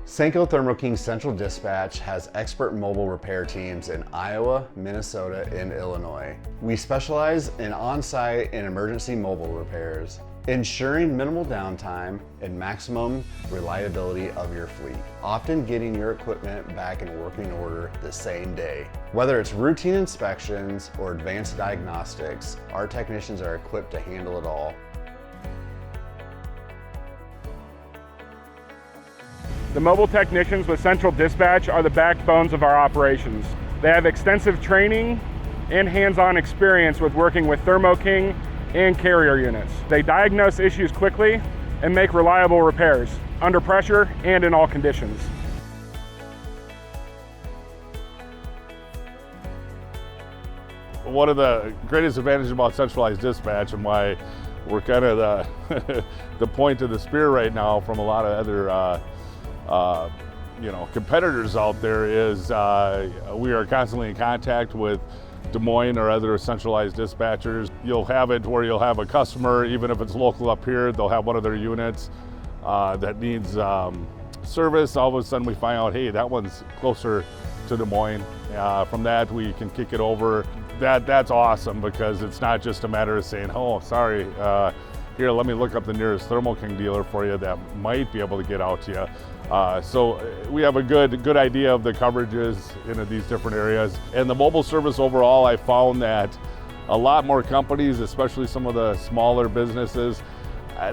Sanco Thermo King Central Dispatch has expert mobile repair teams in Iowa, Minnesota, and Illinois. We specialize in on-site and emergency mobile repairs, ensuring minimal downtime and maximum reliability of your fleet, often getting your equipment back in working order the same day. Whether it's routine inspections or advanced diagnostics, our technicians are equipped to handle it all. The mobile technicians with Central Dispatch are the backbones of our operations. They have extensive training and hands-on experience with working with Thermo King and carrier units. They diagnose issues quickly and make reliable repairs under pressure and in all conditions. One of the greatest advantages about Centralized Dispatch and why we're kind of the point of the spear right now from a lot of other competitors out there is we are constantly in contact with Des Moines or other centralized dispatchers. You'll have it where you'll have a customer, even if it's local up here, they'll have one of their units that needs service. All of a sudden we find out, hey, that one's closer to Des Moines. From that we can kick it over. That's awesome because it's not just a matter of saying, oh, sorry, here, let me look up the nearest Thermo King dealer for you that might be able to get out to you. So we have a good idea of the coverages in these different areas. And the mobile service overall, I found that a lot more companies, especially some of the smaller businesses,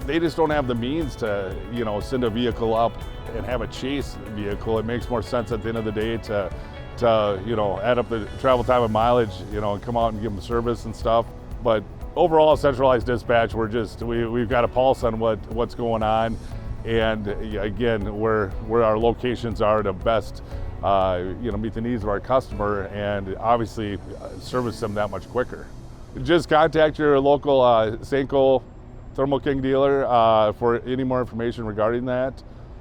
they just don't have the means to, send a vehicle up and have a chase vehicle. It makes more sense at the end of the day to add up the travel time and mileage, and come out and give them service and stuff. But overall, Centralized Dispatch, we've got a pulse on what's going on. And again, where our locations are to best, meet the needs of our customer and obviously service them that much quicker. Just contact your local Sanco Thermo King dealer for any more information regarding that.